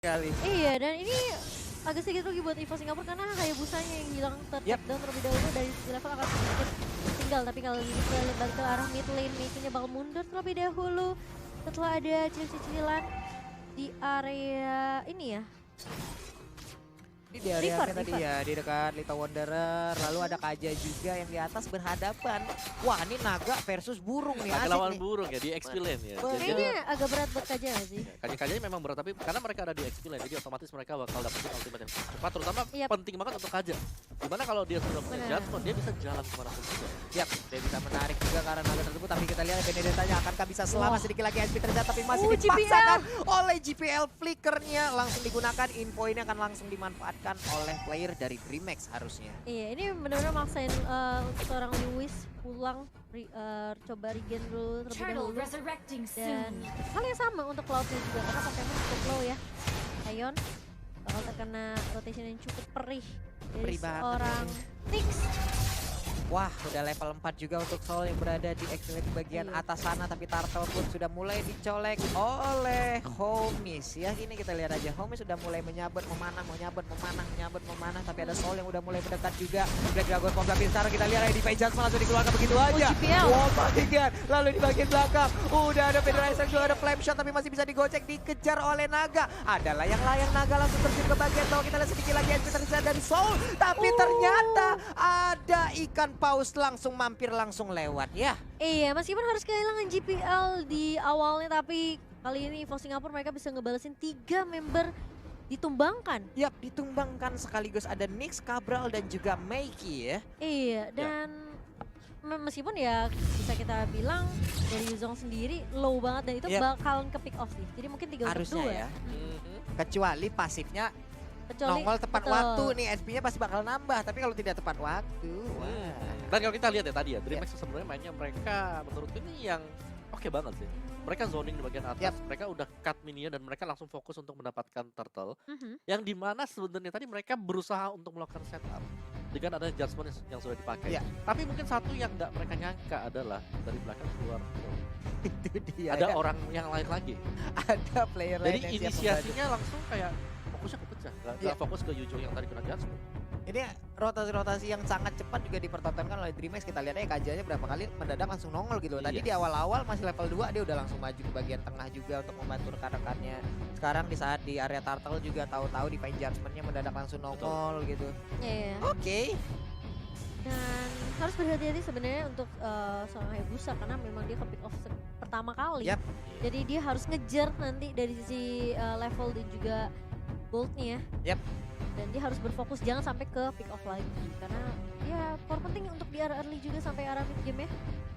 Kali. Iya, dan ini agak sedikit rugi buat EVO Singapura karena Hayabusanya yang hilang tertakedown terlebih dahulu dari sisi level akan sedikit tinggal. Tapi kalau ini balik ke arah mid lane, Meiki-nya bakal mundur terlebih dahulu setelah ada cicilan di area ini ya. Ini di area River, tadi River. ya, di dekat Little Wanderer. Lalu ada Kaja juga yang di atas berhadapan. Wah, ini naga versus burung nih, Naga asik lawan nih. burung ya di XP lane ya. Bener. Jadi Kayaknya agak berat buat Kaja nggak sih? Kaja-kajanya memang berat tapi karena mereka ada di XP lane jadi otomatis mereka bakal dapetin ultimate yang cepat terutama Yap. penting banget untuk Kaja. Dimana kalau dia sudah punya Benar. judgment dia bisa jalan kemana pun juga. Yap, dia bisa menarik juga karena naga tersebut. Tapi kita lihat Benedetta-nya akankah bisa selamat sedikit lagi SP terjadi. Tapi masih dipaksakan oleh GPL. Flickernya langsung digunakan. Info ini akan langsung dimanfaatkan oleh player dari DreamHack harusnya. Iya, ini benar-benar maksain untuk seorang Lewis pulang coba regen dulu terlebih Turtle dahulu. resurrecting Dan soon. hal yang sama untuk Cloud2 juga karena Pokemon cukup low ya. Ion bakal terkena rotation yang cukup perih dari Perih banget seorang Nyx. Wah, udah level 4 juga untuk Soul yang berada di Excellent bagian Iya. atas sana. Tapi Turtle pun sudah mulai dicolek oleh Homies. Ya, ini kita lihat aja. Homies sudah mulai menyabet, memanah, memanah. Tapi ada Soul yang udah mulai mendekat juga. Black Dragon Bomb tapi sekarang kita lihat di Page Judgment langsung dikeluarkan begitu aja. GPL. Wow, my God. Lalu di bagian belakang, udah ada Federation juga ada Flame Shot. Tapi masih bisa digocek, dikejar oleh Naga. Ada layang-layang Naga langsung terjun ke bagian bawah. Kita lihat sedikit lagi SP tersisa dari Soul. Tapi ternyata ada ikan paus langsung mampir langsung lewat ya. Iya, meskipun harus kehilangan GPL di awalnya, tapi kali ini EVO Singapura mereka bisa ngebalesin 3 member ditumbangkan. Yap, ditumbangkan sekaligus ada Nyx, Cabral dan juga Meiki ya. Iya, dan meskipun ya bisa kita bilang dari Yuzong sendiri low banget dan itu Yap. bakalan ke pick off sih. Jadi mungkin 3 untuk Harusnya 2 ya. Mhm. Kecuali pasifnya Kecuali nongol tepat betul. waktu nih, SP-nya pasti bakal nambah. Tapi kalau tidak tepat waktu, wah. Dan kalau kita lihat ya tadi ya, DreamHack sebenarnya mainnya mereka menurutku ini yang oke banget sih. Mereka zoning di bagian atas, Yap. mereka udah cut minion dan mereka langsung fokus untuk mendapatkan turtle. Mhm. Yang dimana sebenarnya tadi mereka berusaha untuk melakukan setup dengan ada judgment yang sudah dipakai. Iya. Tapi mungkin satu yang nggak mereka nyangka adalah dari belakang keluar Itu dia. ada ya. orang yang lain lagi. Ada player Jadi lain yang siap membantu. inisiasinya langsung kayak fokusnya kepecah, nggak Iya. fokus ke Yujo yang tadi kena judgment. Ini rotasi-rotasi yang sangat cepat juga dipertontonkan oleh DreamHack. Kita lihat aja Kajanya berapa kali mendadak langsung nongol gitu loh. Tadi Iya. di awal-awal masih level 2 dia udah langsung maju ke bagian tengah juga untuk membantu rekan-rekannya. Sekarang di saat di area Turtle juga tahu-tahu di Fine Judgment-nya mendadak langsung nongol gitu. Iya. Oke. Dan harus berhati-hati sebenarnya untuk seorang Hayabusa karena memang dia ke pick off pertama kali. Yap. Jadi dia harus ngejar nanti dari sisi level dan juga goldnya. Yap. Dan dia harus berfokus jangan sampai ke pick off lagi karena ya core penting untuk di area early juga sampai area mid game ya.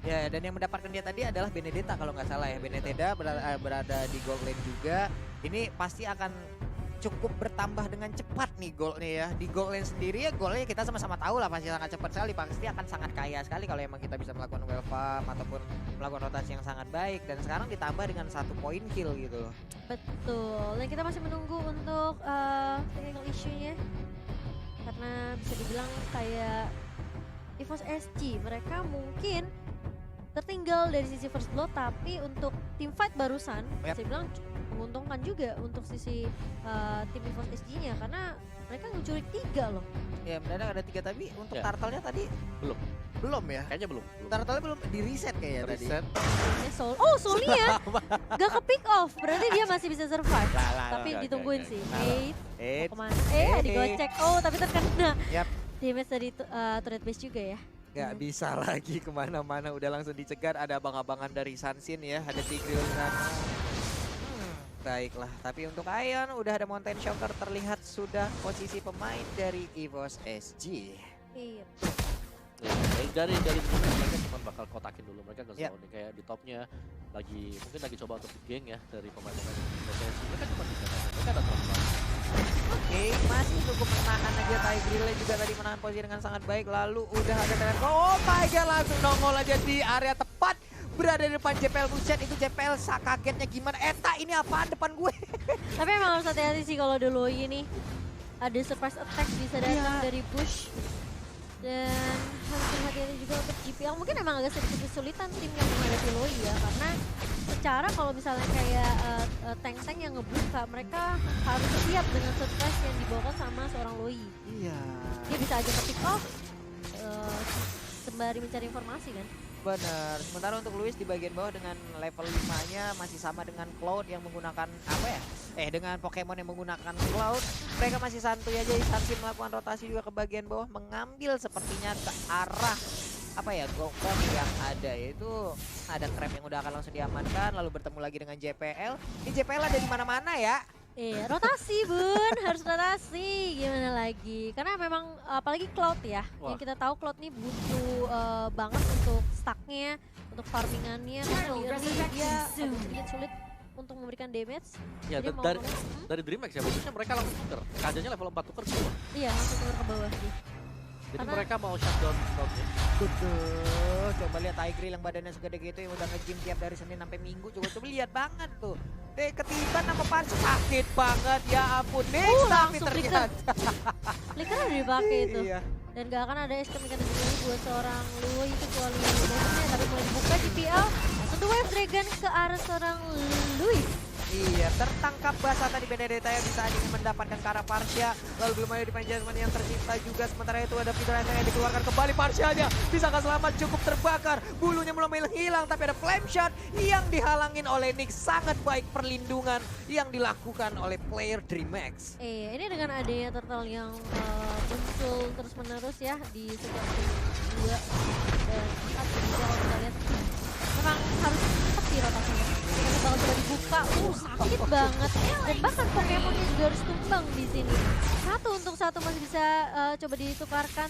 Ya, dan yang mendapatkan dia tadi adalah Benedetta kalau nggak salah ya. Benedetta berada di gold lane juga. Ini pasti akan cukup bertambah dengan cepat nih goldnya ya. Di gold lane sendiri ya goldnya kita sama-sama tahu lah pasti sangat cepat sekali. Pasti akan sangat kaya sekali kalau emang kita bisa melakukan well farm ataupun melakukan rotasi yang sangat baik. Dan sekarang ditambah dengan 1 point kill gitu loh. Betul. Dan kita masih menunggu untuk technical issue-nya karena bisa dibilang kayak EVOS SG mereka mungkin tertinggal dari sisi first blood tapi untuk team fight barusan Yap. bisa bilang menguntungkan juga untuk sisi tim EVOS SG-nya karena mereka ngecurik 3 loh. Ya mendadak ada 3 tapi untuk Ya. Turtle-nya tadi Belum. belum ya. Kayaknya belum. Turtle-nya belum di reset kayaknya tadi. Reset. Ini Soul. Oh, Soulnya gak ke pick off. Berarti dia masih bisa survive. Tapi oke, ditungguin oke, sih. oke. Mau kemana? Eh. Digocek. Oh, tapi terkena. Yap. Damage dari turret base juga ya. Gak bisa lagi kemana-mana, udah langsung dicegat. Ada abang-abangan dari Sansin ya, ada Tigreal di sana. Baiklah, tapi untuk Ion udah ada Mountain Shocker terlihat sudah posisi pemain dari EVOS SG. Iya. Ya, dari mereka cuma bakal kotakin dulu mereka nggak Yap. zoning kayak di topnya mungkin lagi coba untuk geng ya dari pemain-pemain potensi mereka cuma bisa mereka ada drop lagi. Oke, masih cukup menahan aja Tigreal juga tadi menahan posisi dengan sangat baik. Lalu udah ada Telenko, oh my god langsung nongol aja di area tepat. Berada di depan JPL. Buset, itu JPL kagetnya gimana? Eta ini apaan depan gue? Tapi emang harus hati-hati sih kalau dulu ini ada surprise attack bisa datang Iya. dari push. Dan harus berhati-hati juga untuk GPL. Mungkin emang agak sedikit kesulitan tim yang menghadapi Loi ya karena secara kalau misalnya kayak tank-tank yang ngebuka, mereka harus siap dengan surprise yang dibawakan sama seorang Loi. Iya. Dia bisa aja kepick off sembari mencari informasi kan. Bener. Sementara untuk Luis di bagian bawah dengan level 5-nya masih sama dengan Cloud yang menggunakan apa ya? Dengan Pokemon yang menggunakan Cloud. Mereka masih santuy aja, Santi melakukan rotasi juga ke bagian bawah, mengambil sepertinya ke arah apa ya, Gokong yang ada, yaitu ada Crab yang udah akan langsung diamankan, lalu bertemu lagi dengan JPL. Ini JPL ada di mana-mana ya. Iya, rotasi bun, harus rotasi, gimana lagi? Karena memang apalagi Cloud ya, Wah. yang kita tahu Cloud nih butuh banget untuk stacknya, untuk farmingannya, karena di early dia agak sedikit sulit untuk memberikan damage. Ya, Jadi mau dari nggak mau, dari DreamHack ya, bagusnya mereka langsung tuker. Kajanya level 4 tuker semua. iya langsung turun ke bawah sih. Jadi Karena- mereka mau shutdown Cloud-nya. Betul. Coba lihat Tigreal yang badannya segede gitu yang udah nge-gym tiap dari Senin sampai Minggu. Coba lihat banget tuh. Ketiban nama Parsi sakit banget, ya ampun. Next tapi langsung ternyata. Flicker udah dipakai itu. Iya. Dan gak akan ada escape mechanism lagi buat seorang Lui kecuali bonusnya, tapi mulai dibuka GPL. Langsung the wave dragon ke arah seorang Lui. Iya, tertangkap basah tadi Benedetta yang bisa ingin mendapatkan ke arah Parsha. Lalu belum ada di Panjasman yang tercipta juga. Sementara itu ada Peter yang dikeluarkan kembali Parshanya. Bisakah selamat, cukup terbakar. Bulunya belum hilang, tapi ada flame shot yang dihalangin oleh Nick. Sangat baik perlindungan yang dilakukan oleh player DreamHack. Ini dengan adanya turtle yang muncul terus menerus ya di setiap game 2 dan 4 juga kalau kita lihat memang harus cepat sih rotasinya. Karena bakal coba dibuka, sakit banget. Dan bahkan Pokemonnya juga harus tumbang di sini. Satu untuk satu masih bisa coba ditukarkan.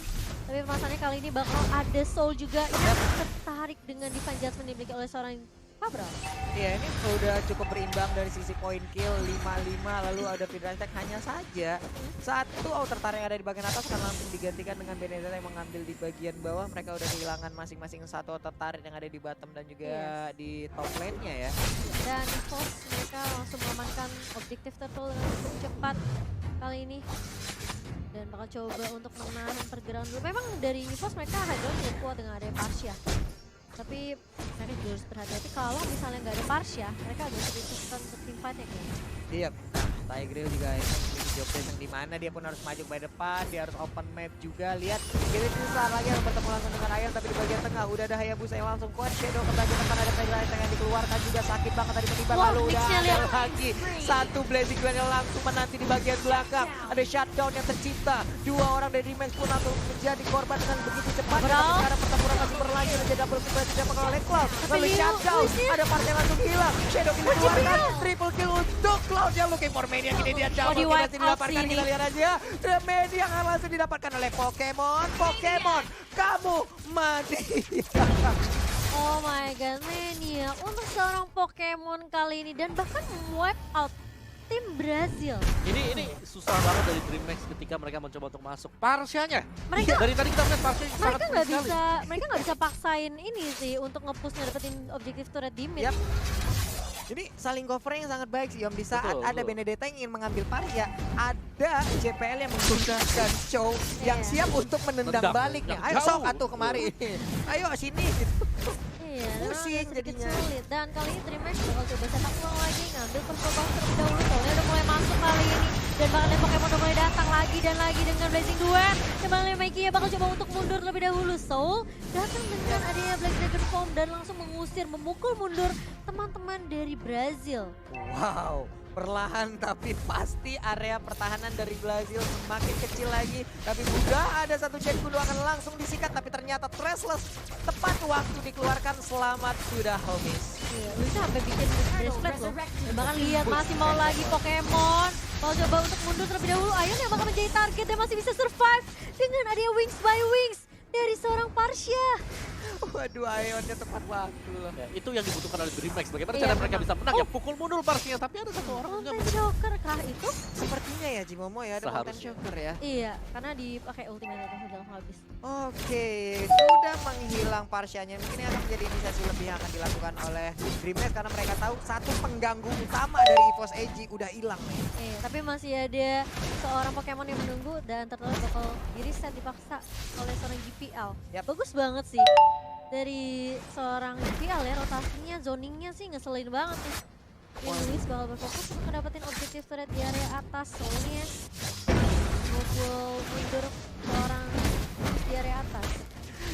Tapi masalahnya kali ini bakal ada Soul juga yang tertarik dengan Divine Judgment dimiliki oleh seorang Fabral. Iya, ini udah cukup berimbang dari sisi point kill 5-5, lalu ada Peter hanya saja satu outer tar yang ada di bagian atas kan langsung digantikan dengan Benedetta yang mengambil di bagian bawah. Mereka udah kehilangan masing-masing satu outer tar yang ada di bottom dan juga di top lane-nya ya. Dan Nifos mereka langsung mengamankan objektif turtle dengan cukup cepat kali ini. Dan bakal coba untuk menahan pergerakan dulu. Memang dari Nifos mereka high ground cukup kuat dengan adanya Parsha. Tapi mereka juga harus berhati-hati kalau misalnya nggak ada Parsha, mereka agak sedikit susah untuk team fight ya kayaknya. Iya, Tigreal juga memiliki job desk yang dimana dia pun harus maju ke depan, dia harus open map juga. Lihat, kita saat lagi harus bertemu langsung dengan Ayan, tapi di bagian tengah udah ada Hayabusa yang langsung kuat. Shadow ke bagian depan ada Peter yang dikeluarkan juga sakit banget tadi menimbal. Wah, Lalu udah mixnya ada lihat. lagi satu Blazing Duel yang langsung menanti di bagian belakang. Ada shutdown yang tercipta. Dua orang dari Dreamhack pun langsung menjadi korban dengan begitu cepat. Bro. Tapi sekarang pertempuran masih berlanjut menjadi double kill tidak oleh Cloud. Lalu Liu, shutdown, Luisnya. ada part yang langsung hilang. Shadow kill dikeluarkan, triple kill untuk Cloud yang looking for Maniac. Ini dia double di kill wipe masih out didapatkan. sini. Kita lihat aja, Maniac yang langsung didapatkan oleh Pokemon. Kamu mati. Oh my god, Mania untuk seorang Pokemon kali ini dan bahkan wipe out tim Brazil. Ini susah banget dari DreamHack ketika mereka mencoba untuk masuk. Parsianya. Mereka Dari tadi kita lihat Parsianya sangat mereka sulit sekali. mereka nggak bisa paksain ini sih untuk nge-push dapetin objektif turret di mid. Yap. Ini saling covering yang sangat baik sih Om. Di saat Betul, ada betul. Benedetta yang ingin mengambil Parsha, ada JPL yang menggunakan show yang Iya. siap untuk menendang Tendang baliknya. yang Ayo sok jauh. atuh kemari. Ayo sini. Iya, memang Pusing agak sedikit jadinya. sulit. Dan kali ini DreamHack bakal coba setak ulang lagi, ngambil first box terlebih dahulu. Soalnya udah mulai masuk kali ini. Dan bahkan dari Pokemon udah mulai datang lagi dan lagi dengan Blazing Duel. Dan bahkan Mikey ya bakal coba untuk mundur terlebih dahulu. Soul datang dengan adanya Black Dragon Form dan langsung mengusir, memukul mundur teman-teman dari Brazil. Wow, perlahan tapi pasti area pertahanan dari Brazil semakin kecil lagi. Tapi mudah ada satu Jet Kudu akan langsung disikat, tapi ternyata Trestless tepat waktu dikeluarkan. Selamat sudah homies. Iya, Luisa sampai bikin bracelet loh. Dan bahkan lihat masih mau lagi Pokemon. Mau coba untuk mundur terlebih dahulu. Ayon yang bakal menjadi target dan masih bisa survive dengan adanya Wings by Wings dari seorang Parsha. Waduh, Ionnya tepat waktu loh. Ya, itu yang dibutuhkan oleh DreamHack. Bagaimana Iya, cara mereka memang. bisa menang Oh. ya pukul mundur Parsianya, tapi ada satu orang juga Mountain Joker kah itu? Sepertinya ya ya Cimomo ya, ada Mountain Seharusnya. Shocker ya. Iya, karena dipakai ultimate itu udah langsung habis. Oke, sudah menghilang Parsianya. Mungkin ini akan menjadi inisiasi lebih yang akan dilakukan oleh DreamHack karena mereka tahu satu pengganggu utama dari EVOS AG udah hilang nih. Iya, tapi masih ada seorang Pokemon yang menunggu dan ternyata bakal di-reset dipaksa oleh seorang GPL. Yap. Bagus banget sih dari seorang GPL ya, rotasinya, zoningnya sih ngeselin banget nih. Ini Luis bakal berfokus untuk ngedapetin objektif turret di area atas, soalnya mukul mundur seorang di area atas.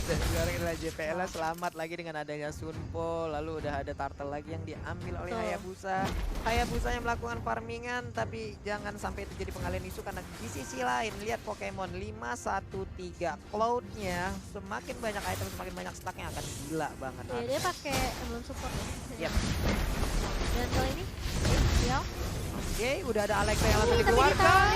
Dan sekarang adalah JPL selamat lagi dengan adanya Sunpo. Lalu udah ada Turtle lagi yang diambil oleh Betul. Hayabusa. Hayabusa yang melakukan farmingan, tapi jangan sampai terjadi pengalian isu karena di sisi lain lihat Pokemon 513 Cloud-nya semakin banyak item, semakin banyak stacknya akan gila banget. Ya, dia pakai emblem support ya. Yap. Dan kali ini, ya. Oke, udah ada Alexa yang langsung Tapi dikeluarkan.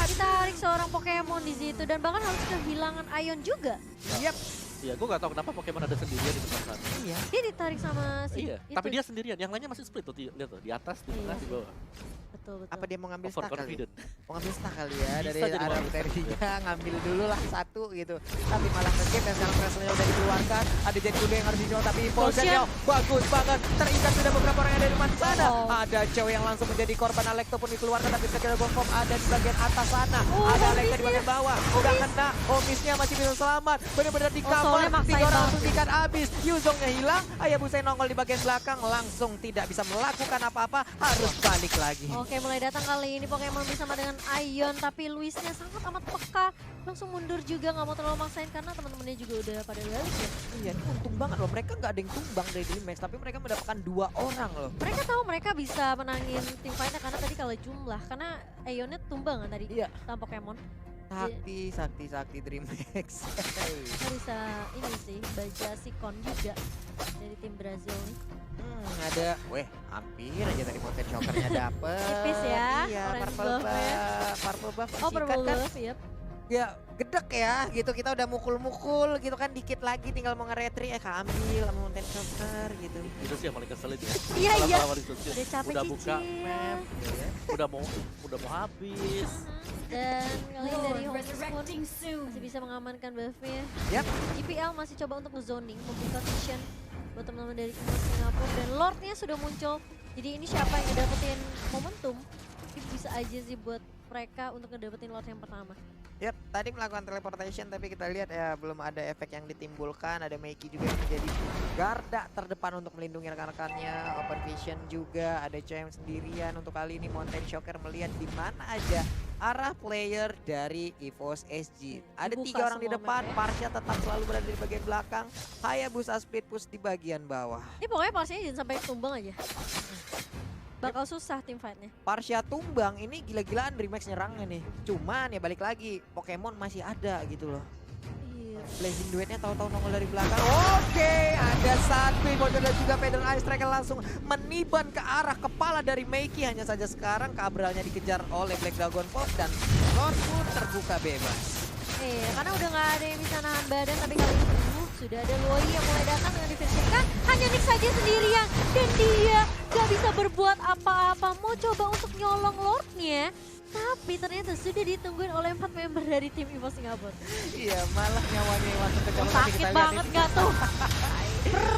ditarik seorang Pokemon di situ dan bahkan harus kehilangan Ion juga. Yap. Iya, gue gak tahu kenapa Pokemon ada sendirian di tempat sana. Iya. Dia ditarik sama si Iya, itu. tapi dia sendirian. Yang lainnya masih split tuh, lihat tuh, di atas, di tengah, Iya. di bawah. Betul. Apa dia mau ngambil stack kali? Overconfident. Mau ngambil stack kali ya Bisa dari jadi mau arah ngambil stack, terinya, ngambil dulu lah satu gitu. Tapi malah nge-game dan sekarang Presley udah dikeluarkan. Ada jadi kuda yang harus dijual tapi Impulsionnya bagus banget. Terikat sudah beberapa orang yang ada di mana sana. Oh. Ada cewek yang langsung menjadi korban Alekto pun dikeluarkan tapi sekedar Gonfom ada di bagian atas sana. Oh, Ada Alekto Omisnya. di bagian bawah. Udah kena. Omisnya masih bisa selamat. Benar-benar di cover. soalnya maksain 3 orang banget. langsung dikat abis. Yuzongnya hilang. Hayabusa yang nongol di bagian belakang langsung tidak bisa melakukan apa-apa. Harus balik lagi. Oke, mulai datang kali ini Pokemon bersama dengan Ion, tapi Luisnya sangat amat peka. Langsung mundur juga, nggak mau terlalu maksain karena teman-temannya juga udah pada balik ya. Iya, ini untung banget loh. Mereka nggak ada yang tumbang dari DreamHack, tapi mereka mendapatkan 2 orang loh. Mereka tahu mereka bisa menangin tim fight-nya karena tadi kalah jumlah. Karena Ionnya tumbang kan tadi Iya. sama Pokemon. Sakti DreamHack. Kita bisa ini sih, baca Sikon juga dari tim Brazil nih. Ada, hampir aja tadi Mountain Shocker-nya dapet. Tipis ya, Iya, orange purple buff-nya. buff. Purple buff Oh, disikat Purple kan. Buff, yep. Ya, gedek ya gitu. Kita udah mukul-mukul gitu kan, dikit lagi tinggal mau nge-retry keambil sama Mountain Shocker gitu. Itu sih yang paling kesel itu. Iya, Kalau iya. lawan itu sih, Udah capek udah buka cicil. map, Gitu ya. udah mau habis. Dan kali ini dari Home Spoon Resurrecting soon. masih bisa mengamankan buff-nya. Yap. GPL masih coba untuk nge-zoning, membuka vision buat teman-teman dari Kingdom Singapura. Dan Lord-nya sudah muncul. Jadi ini siapa yang ngedapetin momentum, itu bisa aja sih buat mereka untuk ngedapetin Lord yang pertama. Yap, tadi melakukan teleportation tapi kita lihat ya belum ada efek yang ditimbulkan. Ada Meiki juga yang menjadi garda terdepan untuk melindungi rekan-rekannya. Open Vision juga, ada CM sendirian. Untuk kali ini Mountain Shocker melihat di mana aja arah player dari EVOS SG. Ada Dibuka 3 orang di semua depan, map ya. Parsha tetap selalu berada di bagian belakang. Hayabusa split push di bagian bawah. Ini pokoknya pastinya jangan sampai tumbang aja. Bakal susah tim fight-nya. Parsha tumbang ini gila-gilaan DreamHack nyerangnya nih. Cuman ya balik lagi, Pokemon masih ada gitu loh. Iya. Blazing Duetnya tahu-tahu nongol dari belakang. Oke, ada satu bocor dan juga Pedal Ice Striker langsung meniban ke arah kepala dari Meiki. Hanya saja sekarang Cabralnya dikejar oleh Black Dragon Pop dan Lord pun terbuka bebas. Karena udah nggak ada yang bisa nahan badan, tapi kali ini sudah ada Loi yang mulai datang dengan diversikan. Hanya Nick saja sendirian dan dia nggak bisa berbuat apa-apa. Mau coba untuk nyolong Lordnya, tapi ternyata sudah ditungguin oleh 4 member dari tim EVOS Singapura. Iya, malah nyawanya yang masuk ke dalam. Nanti Sakit kita lihat banget ini. nggak tuh?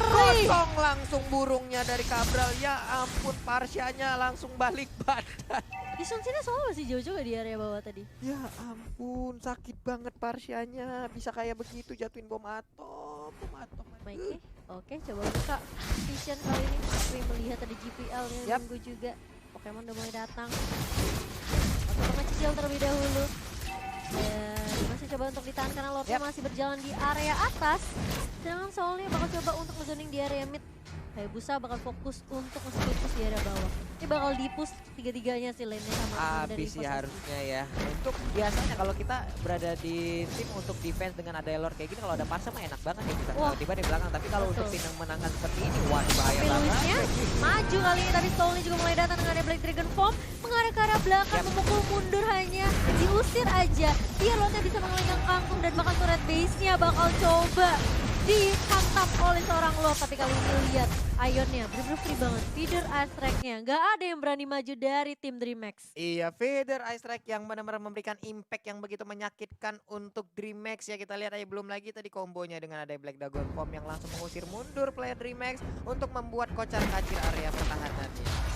Kosong langsung burungnya dari Cabral. Ya ampun, Parsyanya langsung balik badan. Di Sun sini soalnya masih jauh-jauh di area bawah tadi. Ya ampun, sakit banget Parsyanya. Bisa kayak begitu jatuhin bom atom. Mikey, oke coba buka vision kali ini. Tapi melihat ada GPL yang Yap. nunggu juga. Pokemon udah mulai datang. Untuk ngecicil terlebih dahulu. Dan masih coba untuk ditahan karena Lordnya Yap. masih berjalan di area atas. Sedangkan Soulnya bakal coba untuk ngezoning di area mid. Hayabusa bakal fokus untuk nge-push di area bawah. Ini bakal di-push tiga-tiganya sih lane-nya sama teman dari Habis EVOS ya SG. harusnya ya. Untuk biasanya kalau kita berada di tim untuk defense dengan ada Lord kayak gini, kalau ada Parsha mah enak banget ya bisa Wah. tiba di belakang. Tapi kalau untuk Betul. tim yang menangkan seperti ini, wah bahaya Tapi banget. Luisnya maju kali ini, tapi Soulnya juga mulai datang dengan ada Black Dragon Form. Mengarah ke arah belakang, Yap. memukul mundur hanya. Diusir aja. Biar Lordnya bisa mengelenggang kangkung dan bahkan turret base-nya bakal coba dihantam oleh seorang Lord. Tapi kali ini lihat Ionnya bener-bener free banget. Feeder Ice Track-nya gak ada yang berani maju dari tim DreamHack. Iya, Feather Ice Strike yang benar-benar memberikan impact yang begitu menyakitkan untuk DreamHack ya. Kita lihat aja belum lagi tadi kombonya dengan ada Black Dragon Form yang langsung mengusir mundur player DreamHack untuk membuat kocar kacir area pertahanannya.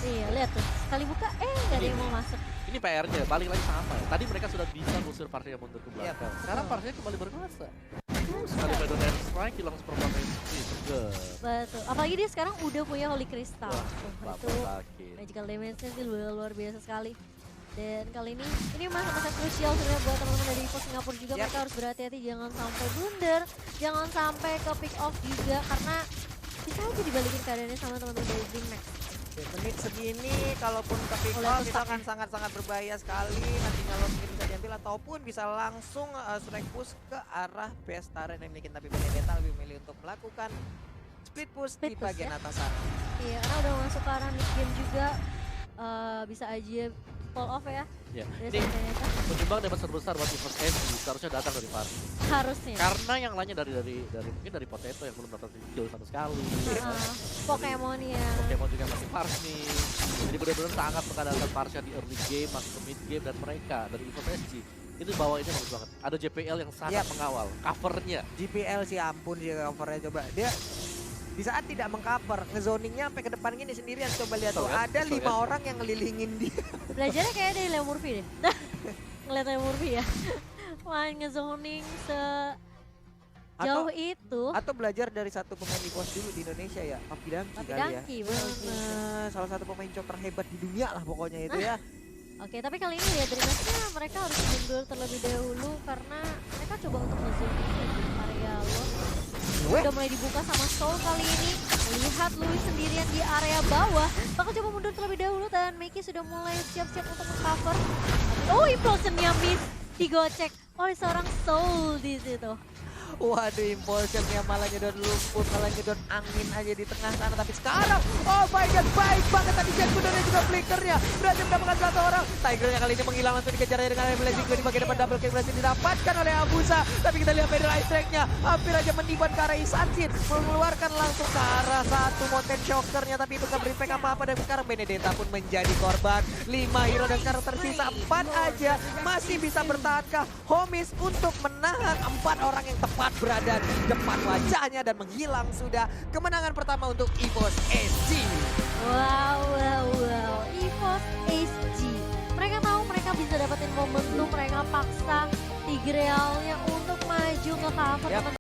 Iya, lihat tuh. Sekali buka, gak ada yang mau masuk. Ini PR-nya, balik lagi sama ya. Tadi mereka sudah bisa ngusir Parsia mundur ke Iya, belakang. betul. Sekarang Parsia kembali berkuasa. Sekali Feather Air Strike, hilang seperempat HP, seger. Betul. Apalagi dia sekarang udah punya Holy Crystal. Wah, Wah, bapak itu sakit. magical damage-nya sih luar biasa sekali. Dan kali ini masa-masa krusial sebenarnya buat teman-teman dari EVOS Singapura juga. Yap. Mereka harus berhati-hati, jangan sampai blunder, jangan sampai ke pick off juga karena bisa aja dibalikin keadaannya sama teman-teman dari DreamHack. Oke, menit segini kalaupun ke pick Oleh off itu Pusat. akan sangat-sangat berbahaya sekali. Nantinya lo mungkin bisa diambil ataupun bisa langsung strike push ke arah base turret yang dimiliki. Tapi Benedetta lebih memilih untuk melakukan split push di Split push, bagian ya. atas sana. Iya, karena udah masuk ke arah mid game juga. Bisa aja fall off ya Ya, dari ini Benedetta. penyumbang damage terbesar buat EVOS SG seharusnya datang dari Parsi. Harusnya. Karena yang lainnya dari mungkin dari Potato yang belum dapat kill sama sekali. Pokemon ya. Pokemon juga masih Pars nih. Jadi benar-benar sangat mengandalkan Parsia di early game, masuk ke mid game, dan mereka dari EVOS SG itu bawainnya bagus banget. Ada JPL yang sangat Yap. mengawal covernya. GPL sih ampun sih covernya coba. Dia di saat tidak mengcover, ngezoningnya sampai ke depan gini sendirian. Coba lihat tuh, Kesel kan? ada Kesel 5 kan? orang yang ngelilingin dia. Belajarnya kayak dari Leo Murphy deh. Ngeliat Leo Murphy ya. Main ngezoning sejauh itu. Atau belajar dari satu pemain EVOS dulu di Indonesia ya, Papi Dangki Papi kali ya. Dangki, bener. Bener, salah satu pemain cok terhebat di dunia lah pokoknya itu ya. Oke, tapi kali ini ya DreamHack-nya mereka harus mundur terlebih dahulu karena mereka coba untuk ngezoning di area low. Udah mulai dibuka sama Soul kali ini. Lihat Louis sendirian di area bawah. Bakal coba mundur terlebih dahulu dan Meki sudah mulai siap-siap untuk mengcover. Oh, implosionnya miss. Digocek oleh seorang Soul di situ. Waduh, impulsionnya malah nyedot lumpur, malah nyedot angin aja di tengah sana. Tapi sekarang, oh my god, baik banget tadi Jet Gunner dan juga flickernya. Berhasil mendapatkan satu orang. Tigernya kali ini menghilang langsung dikejarnya dengan Blazing di bagian depan, double kill berhasil didapatkan oleh Abusa. Tapi kita lihat Feather Ice Strike-nya hampir aja meniban ke arah Isansin. Mengeluarkan langsung ke arah satu Mountain Shocker-nya. Tapi itu gak berimpact apa-apa dan sekarang Benedetta pun menjadi korban. 5 hero dan sekarang tersisa 4 aja. Masih bisa bertahankah Homies untuk menahan 4 orang yang tepat berada di depan wajahnya dan menghilang sudah. Kemenangan pertama untuk EVOS SG. Wow. EVOS SG. Mereka tahu mereka bisa dapetin momentum, mereka paksa Tigrealnya untuk maju ke cover Yap. teman